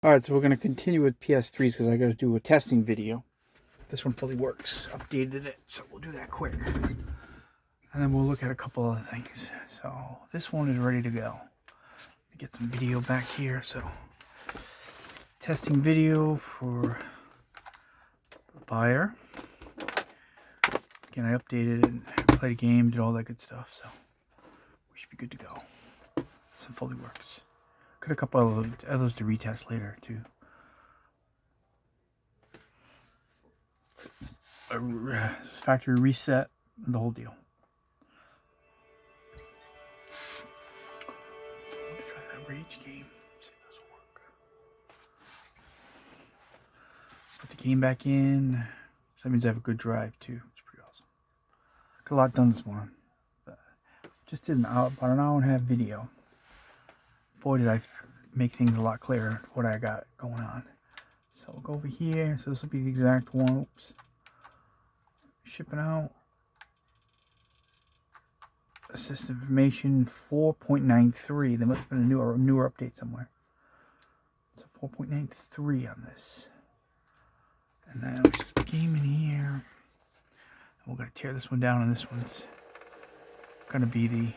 Alright, so we're going to continue with PS3s because I got to do a testing video. This one fully works. Updated it, so we'll do that quick. And then we'll look at a couple other things. So this one is ready to go. Get some video back here. So testing video for the buyer. Again, I updated it and played a game, did all that good stuff. So we should be good to go. This one fully works. Got a couple of others to retest later too. Factory reset, the whole deal. I'm gonna try that rage game. See if this will work. Put the game back in. So that means I have a good drive too. It's pretty awesome. Got a lot done this morning. But just did about an hour and a half video. Boy, did I make things a lot clearer what I got going on. So we'll go over here. So this will be the exact one. Oops. Shipping out. System information 4.93. There must have been a newer update somewhere. So 4.93 on this. And then we just game in here. And we're going to tear this one down, and this one's going to be the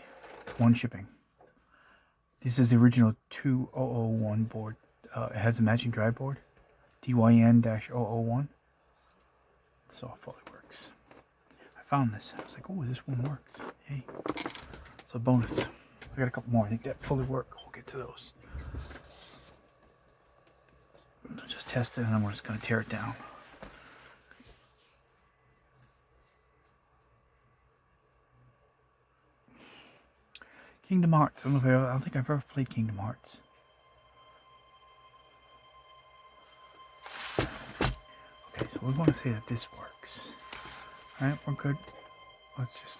one shipping. This is the original 2001 board. It has a matching drive board. DYN-001. So it fully works. I found this. I was like, oh, this one works. Hey. So bonus. I got a couple more. I think that fully work. We'll get to those. I'll just test it, and then we're just going to tear it down. Kingdom Hearts. I don't think I've ever played Kingdom Hearts. Okay, so we want to say that this works. Alright, we're good. Let's just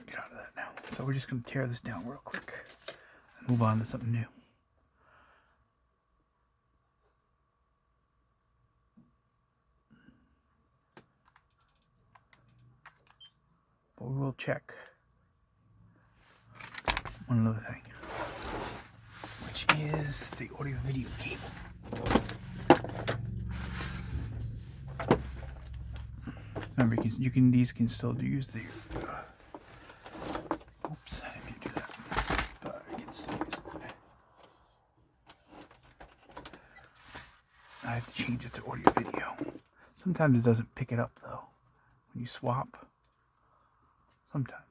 get out of that now. So we're just going to tear this down real quick and move on to something new. But we will check one other thing, which is the audio video cable. Remember, these can still use the. Oops, I didn't mean to do that. But I can still use it. I have to change it to audio video. Sometimes it doesn't pick it up though when you swap. Sometimes.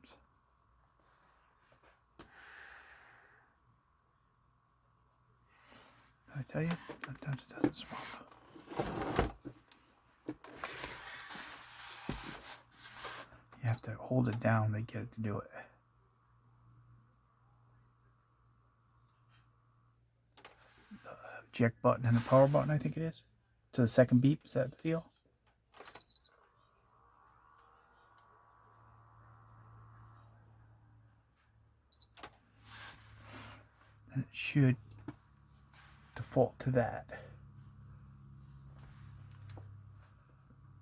Did I tell you? Sometimes it doesn't swap. You have to hold it down to get it to do it. The eject button and the power button, I think it is. To the second beep, is that the deal? And it should default to that.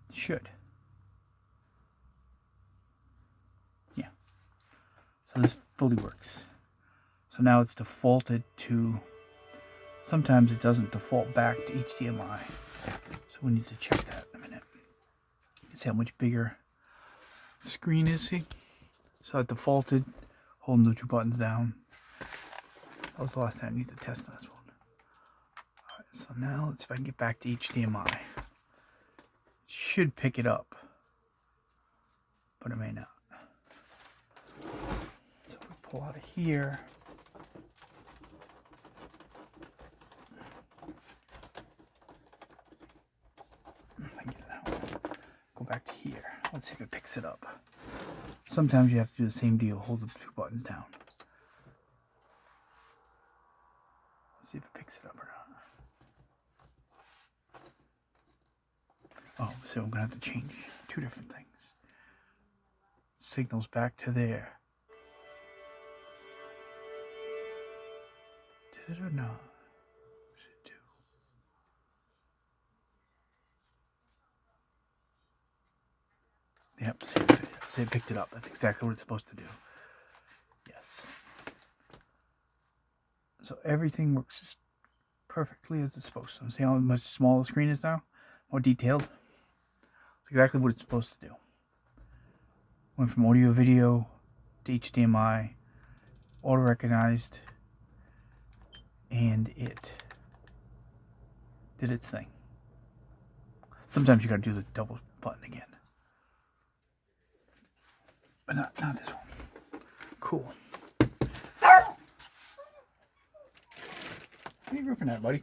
It should. Yeah. So this fully works. So now it's defaulted to. Sometimes it doesn't default back to HDMI. So we need to check that in a minute. See how much bigger the screen is, see? So it defaulted, holding the two buttons down. That was the last time I need to test on this one. Alright, so now let's see if I can get back to HDMI. It should pick it up, but it may not. So if we pull out of here. If I can get it out. Go back to here. Let's see if it picks it up. Sometimes you have to do the same deal, hold the two buttons down. Let's see if it picks it up or not. Oh, so I'm going to have to change two different things. Signals back to there. Did it or not? What should it do? Yep, see it picked it up. That's exactly what it's supposed to do. Yes. So everything works just perfectly as it's supposed to. See how much smaller the screen is now? More detailed. It's exactly what it's supposed to do. Went from audio video to HDMI, auto recognized, and it did its thing. Sometimes you gotta do the double button again. But not this one. Cool. What are you ripping at, buddy?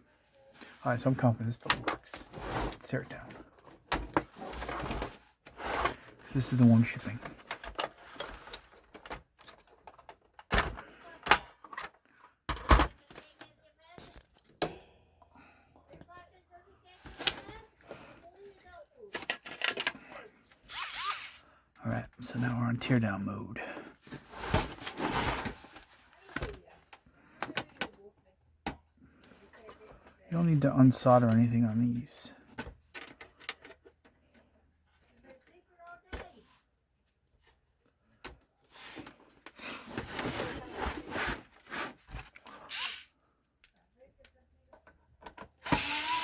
Alright, so I'm confident this probably works. Let's tear it down. This is the one shipping. Alright, so now we're on teardown mode. You don't need to unsolder anything on these.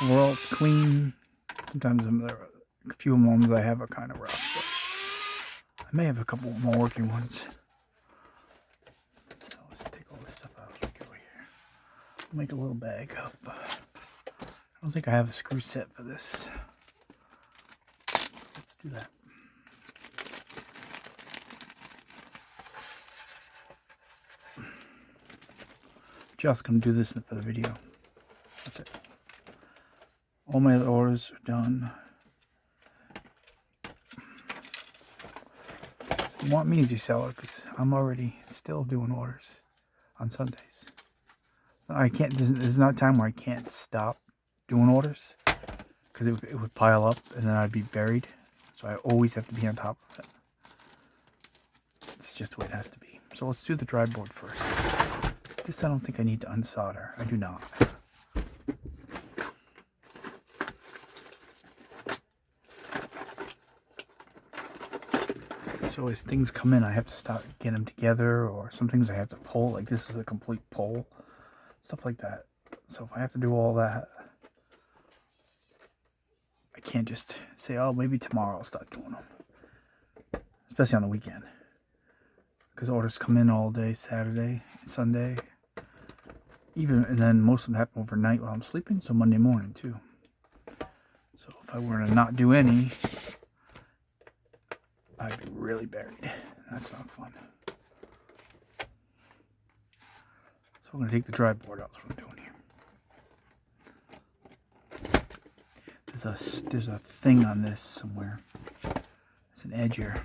Overall, it's clean. Sometimes a few ones I have are kind of rough, but I may have a couple more working ones. So let's take all this stuff out as we go here. I'll make a little bag up. I don't think I have a screw set for this. Let's do that. Just gonna do this for the video. That's it. All my other orders are done. So you want me as your seller because I'm already still doing orders on Sundays. I can't. There's not a time where I can't stop doing orders because it would pile up and then I'd be buried. So I always have to be on top of it. It's just the way it has to be. So let's do the dry board first. This I don't think I need to unsolder. I do not. So as things come in, I have to start getting them together, or some things I have to pull. Like this is a complete pull, stuff like that. So if I have to do all that, I can't just say, oh, maybe tomorrow I'll start doing them. Especially on the weekend. Because orders come in all day, Saturday, Sunday. And then most of them happen overnight while I'm sleeping, so Monday morning too. So if I were to not do any, I'd be really buried. That's not fun. So we're going to take the dry board out. That's what I'm doing here. There's a thing on this somewhere. It's an edger.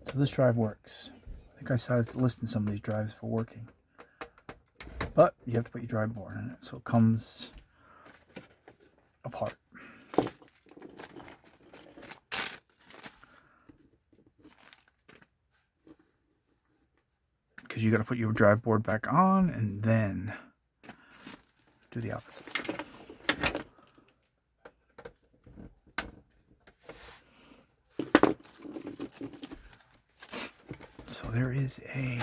So this drive works. I think I started listing some of these drives for working. But you have to put your dry board in it so it comes apart. Because you got to put your drive board back on and then do the opposite. So there is a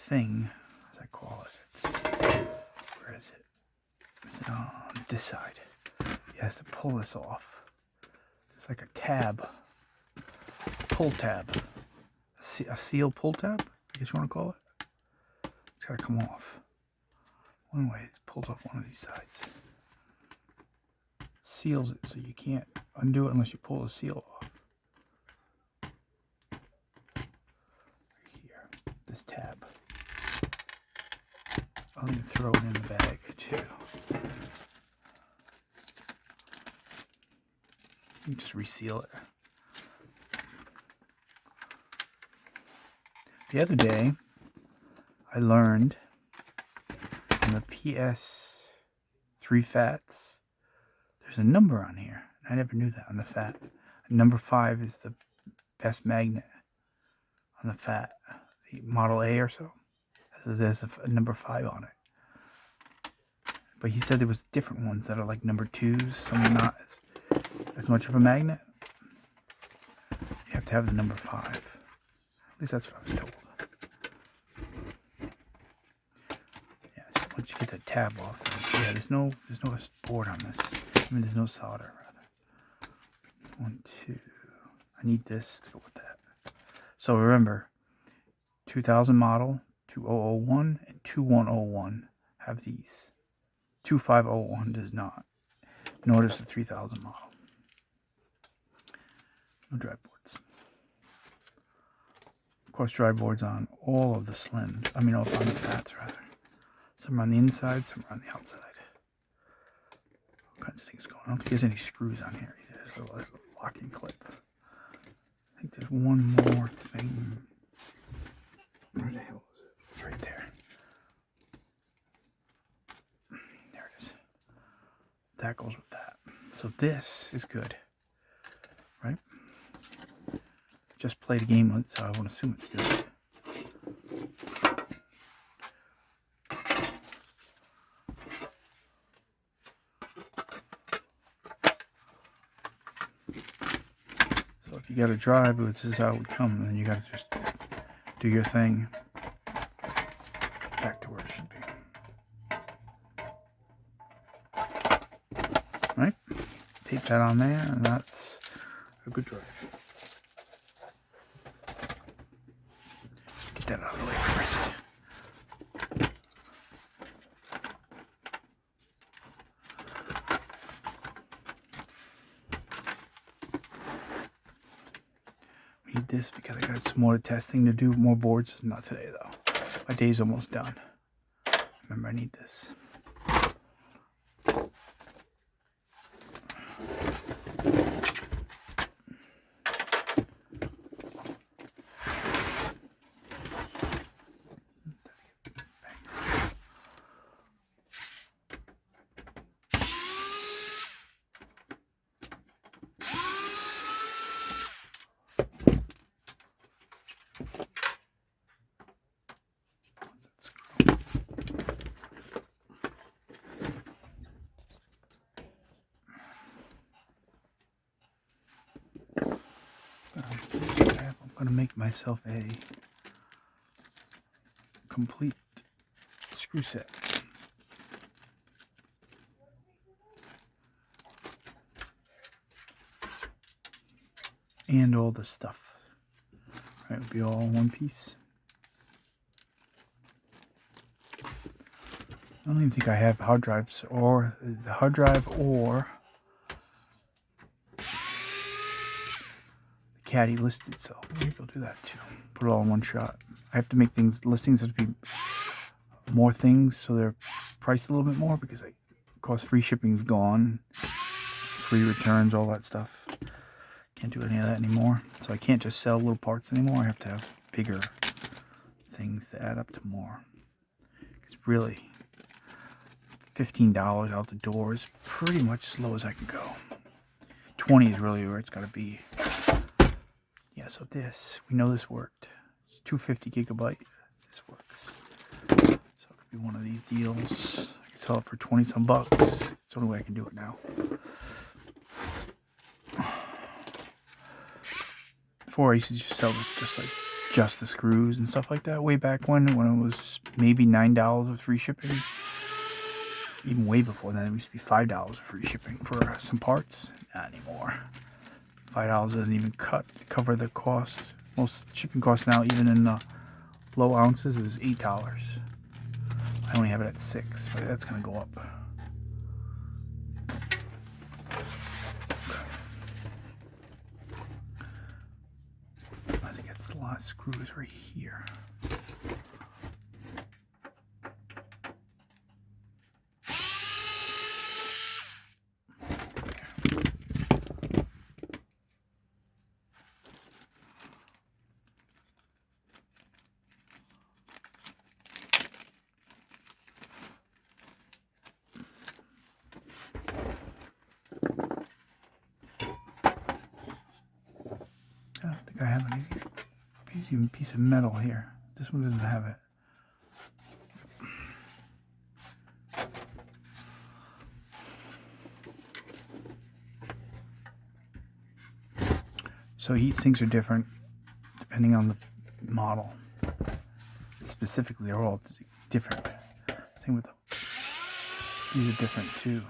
thing, as I call it. Where is it? Is it on this side? He has to pull this off. It's like a tab, pull tab. A seal pull tab, I guess you want to call it. It's got to come off. One way, it pulls off one of these sides. Seals it so you can't undo it unless you pull the seal off. Right here, this tab. I'll even throw it in the bag too. You just reseal it. The other day, I learned on the PS3 fats, there's a number on here. I never knew that on the fat. Number 5 is the best magnet on the fat. The Model A or so. There's a number 5 on it. But he said there was different ones that are like number 2s, some are not as much of a magnet. You have to have the number 5. At least that's what I was told. once you get the tab off, yeah, there's no board on this. I mean, there's no solder rather. 1, 2. I need this to go with that. So remember, 2000 model, 2001, and 2101 have these. 2501 does not. Nor does the 3000 model. No drive boards. Of course, drive boards on all of the slims. I mean, on the fats rather. Some are on the inside, some are on the outside. All kinds of things going on. I don't think there's any screws on here either. There's a locking clip. I think there's one more thing. Where the hell is it? It's right there. There it is. That goes with that. So this is good. Right? Just played a game with it, so I won't assume it's good. So if you got a drive, this is how it would come, and then you got to just do your thing back to where it should be. Right? Tape that on there, and that's a good drive. Get that out of the way first. We need this because I got some more testing to do, more boards. Not today though. My day's almost done. Remember, I need this. I'm going to make myself a complete screw set. And all the stuff. Right, it'll be all in one piece. I don't even think I have hard drives or the hard drive or caddy listed, so maybe I'll do that too. Put it all in one shot. I have to make listings have to be more things, so they're priced a little bit more because of course free shipping's gone, free returns, all that stuff. Can't do any of that anymore. So I can't just sell little parts anymore. I have to have bigger things to add up to more. It's really $15 out the door is pretty much as low as I can go. 20 is really where it's got to be. Yeah, so this, we know this worked. It's 250 gigabyte. This works. So it could be one of these deals. I can sell it for 20 some bucks. It's the only way I can do it now. Before I used to just sell this just the screws and stuff like that. Way back when it was maybe $9 with free shipping. Even way before then, it used to be $5 with free shipping for some parts. Not anymore. $5 doesn't even cover the cost. Most shipping costs now, even in the low ounces, is $8. I only have it at 6, but that's going to go up. I think that's the last screw is right here. I don't think I have any even piece of metal here. This one doesn't have it. So heat sinks are different depending on the model. Specifically, they're all different. Same with these are different too.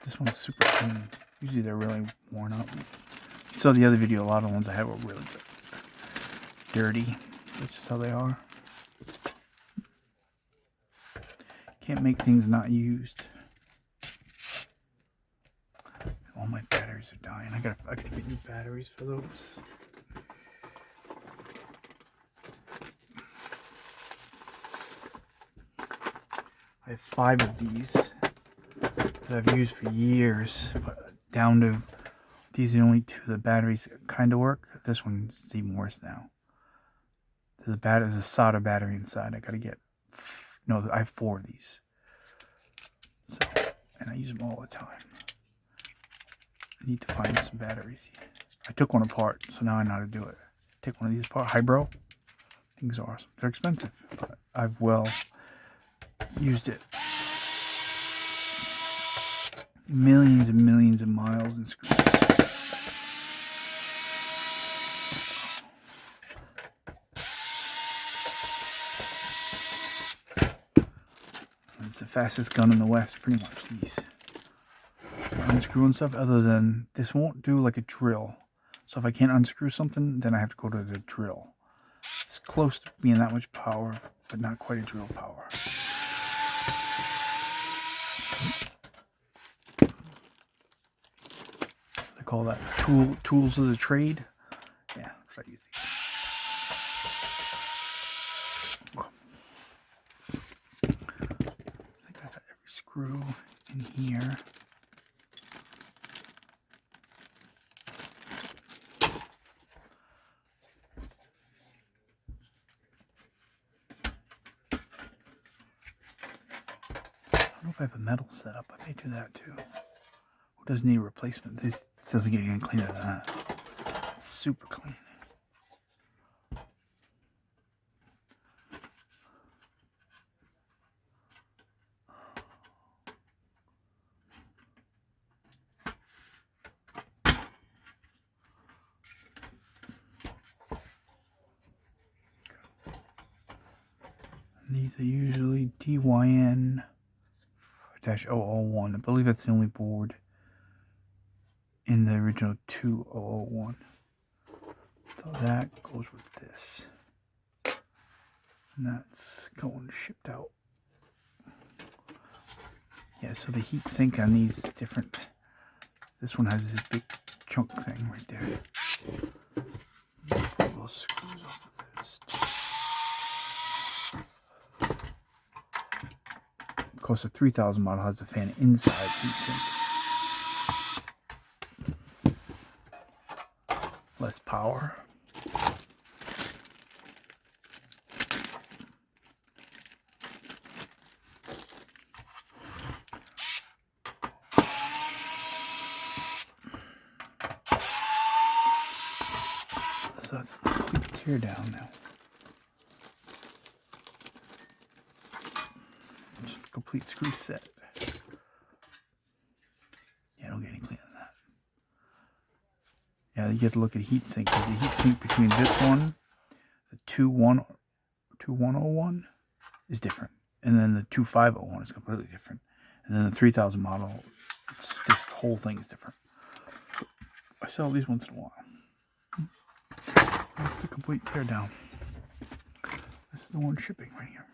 This one's super clean. Usually they're really worn up. You saw the other video, a lot of the ones I had were really dirty. That's just how they are. Can't make things not used. All my batteries are dying. I gotta get new batteries for those. I have 5 of these that I've used for years, but down to these are the only 2 the batteries kind of work. This one's even worse now. There's a solder battery inside. I gotta get, no, I have 4 of these. So, and I use them all the time. I need to find some batteries. I took one apart, so now I know how to do it. Take one of these apart. Hybro. Things are awesome. They're expensive, but I've well used it. Millions and millions of miles and screws. It's the fastest gun in the West, pretty much, these. Unscrewing stuff, other than this won't do like a drill. So if I can't unscrew something, then I have to go to the drill. It's close to being that much power, but not quite a drill power. They call that tools of the trade. Yeah, that's what I use these. I think I got every screw in here. I don't know if I have a metal setup. I may do that too. Who doesn't need a replacement? This doesn't get any cleaner than that. It's super clean. These are usually DYN-001. I believe that's the only board in the original 2001. So that goes with this. And that's going shipped out. Yeah, so the heat sink on these is different. This one has this big chunk thing right there. Pull those screws off of this. Of course, the 3000 model has a fan inside heatsink. Less power. So that's a complete tear down now. Just a complete screw set. Yeah, don't get any cleaner than that. Yeah, you have to look at heatsink. The heatsink between this one, the 2101, is different, and then the 2501 is completely different, and then the 3000 model, this whole thing is different. I sell these once in a while. That's the complete teardown. This is the one shipping right here.